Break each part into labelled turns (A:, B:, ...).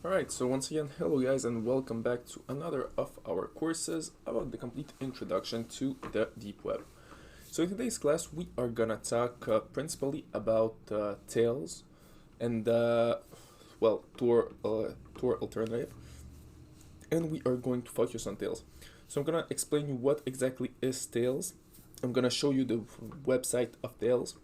A: Alright, so once again, hello guys and welcome back to another of our courses about the complete introduction to the deep web. So in today's class we are gonna talk principally about Tails and Tor alternative, and we are going to focus on Tails. So I'm gonna explain you what exactly is Tails. I'm gonna show you the website of Tails,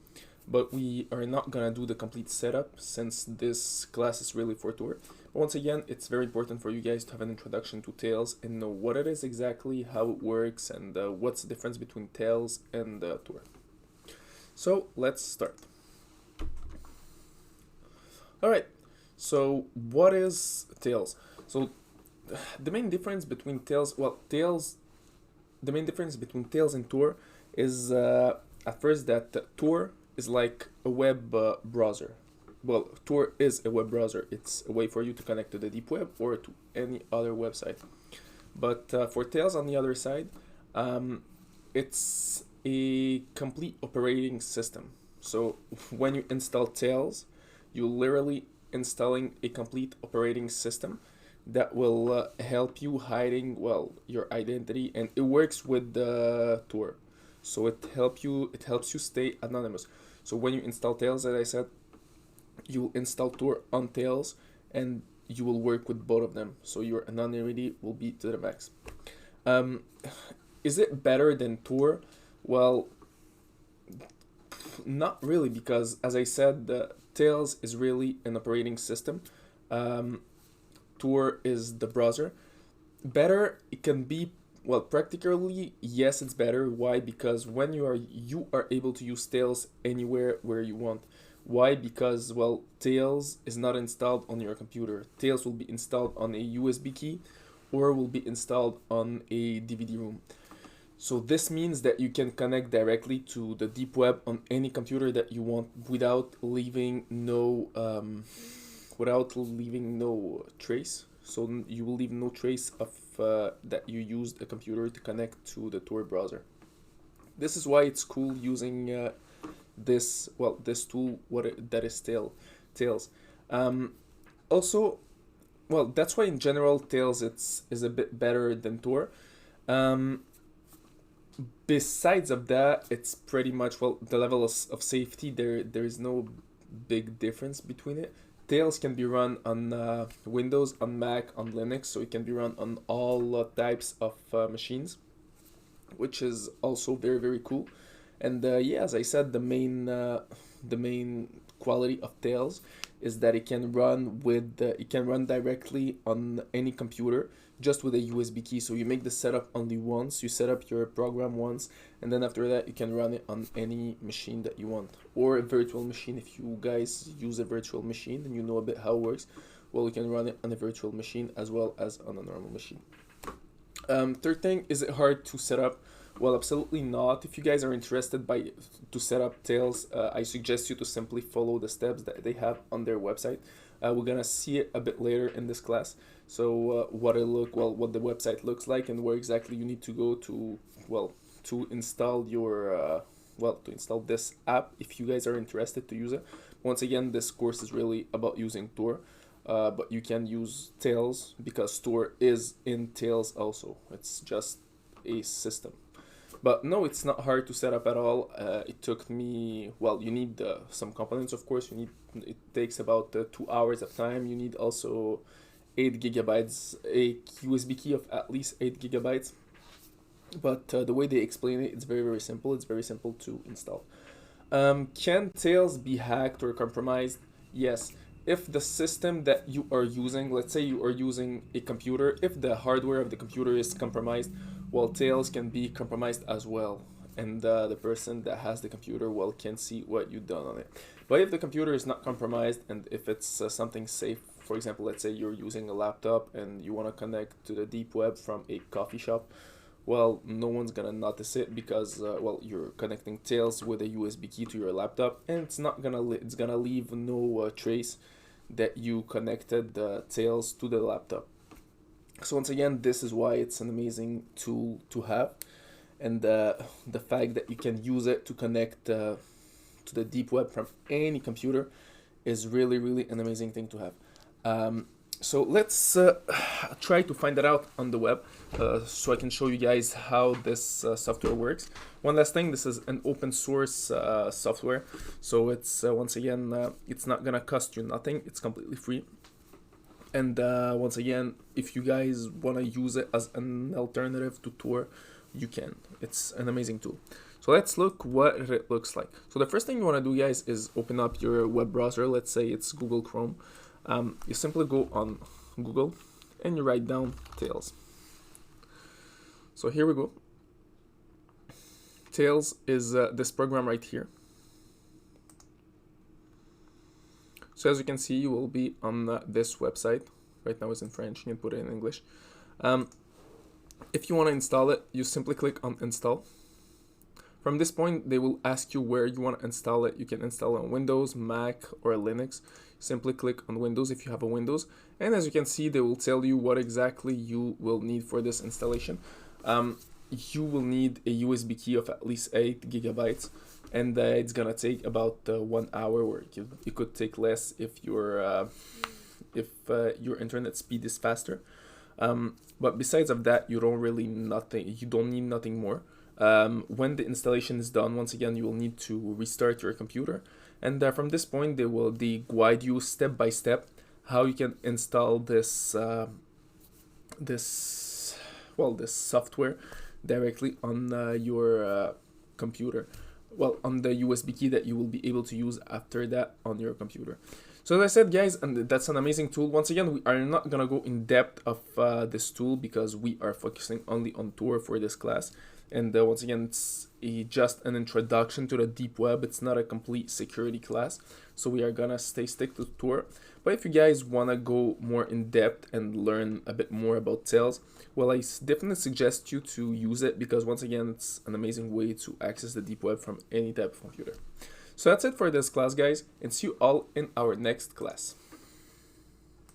A: but we are not gonna do the complete setup since this class is really for Tor. But once again, it's very important for you guys to have an introduction to Tails and know what it is exactly, how it works, and what's the difference between Tails and Tor. So let's start. Alright, so what is Tails? So the main difference between the main difference between Tails and Tor is at first that Tor is like a web browser. Well, Tor is a web browser. It's a way for you to connect to the deep web or to any other website. But for Tails on the other side, it's a complete operating system. So when you install Tails, you're literally installing a complete operating system that will help you hiding your identity, and it works with the Tor. So it helps you stay anonymous. So when you install Tails, as I said, you will install Tor on Tails and you will work with both of them. So your anonymity will be to the max. Is it better than Tor? Well, not really, because as I said, the Tails is really an operating system. Tor is the browser. Better, it can be, well, practically, yes, it's better. Why? Because when you are able to use Tails anywhere where you want. Why? Because, well, Tails is not installed on your computer. Tails will be installed on a USB key or will be installed on a DVD-ROM. So this means that you can connect directly to the deep web on any computer that you want without leaving no trace. So you will leave no trace of that you used a computer to connect to the Tor browser. This is why it's cool using this tool that is Tails. Also, well, that's why in general Tails is a bit better than Tor. Besides of that, it's pretty much, well, the level of safety, there is no big difference between it. Tails can be run on Windows, on Mac, on Linux, so it can be run on all types of machines, which is also very, very cool. And yeah, as I said, the main quality of Tails is that it can run directly on any computer just with a USB key. So you make the setup only once, you set up your program once, and then after that you can run it on any machine that you want, or a virtual machine. If you guys use a virtual machine and you know a bit how it works, well, you can run it on a virtual machine as well as on a normal machine. Third thing, is it hard to set up? Well, absolutely not. If you guys are interested to set up Tails, I suggest you to simply follow the steps that they have on their website. We're gonna see it a bit later in this class. So what the website looks like and where exactly you need to go to install your to install this app if you guys are interested to use it. Once again, this course is really about using Tor. But you can use Tails because Tor is in Tails also. It's just a system. But no, it's not hard to set up at all. It took me, well, you need some components, of course. It takes about 2 hours of time. You need also 8 gigabytes, a USB key of at least 8 gigabytes. But the way they explain it, it's very, very simple. It's very simple to install. Can Tails be hacked or compromised? Yes. If the system that you are using, let's say you are using a computer, if the hardware of the computer is compromised, well, Tails can be compromised as well, and the person that has the computer, well, can see what you've done on it. But if the computer is not compromised, and if it's something safe, for example, let's say you're using a laptop and you want to connect to the deep web from a coffee shop, well, no one's gonna notice it because you're connecting Tails with a USB key to your laptop, and it's gonna leave no trace that you connected the Tails to the laptop. So once again, this is why it's an amazing tool to have, and the fact that you can use it to connect to the deep web from any computer is really, really an amazing thing to have. So let's try to find that out on the web, so I can show you guys how this software works. One last thing, this is an open source software, so it's once again, it's not gonna cost you nothing, it's completely free. And once again, if you guys want to use it as an alternative to Tor, you can. It's an amazing tool. So let's look what it looks like. So the first thing you want to do, guys, is open up your web browser. Let's say it's Google Chrome. You simply go on Google and you write down Tails. So here we go. Tails is this program right here. So as you can see, you will be on this website. Right now it's in French, you can put it in English. If you want to install it, you simply click on install. From this point, they will ask you where you want to install it. You can install it on Windows, Mac, or Linux. Simply click on Windows if you have a Windows. And as you can see, they will tell you what exactly you will need for this installation. You will need a USB key of at least 8 gigabytes. And it's gonna take about 1 hour, or it could take less if your internet speed is faster. But besides of that, you don't need nothing more. When the installation is done, once again, you will need to restart your computer, and from this point, they guide you step by step how you can install this software directly on your computer. Well, on the USB key that you will be able to use after that on your computer. So as I said, guys, and that's an amazing tool. Once again, we are not gonna go in depth of this tool because we are focusing only on Tor for this class. And once again, it's just an introduction to the deep web. It's not a complete security class. So we are gonna stick to Tor. But if you guys wanna go more in depth and learn a bit more about Tails, well, I definitely suggest you to use it because once again, it's an amazing way to access the deep web from any type of computer. So that's it for this class, guys, and see you all in our next class.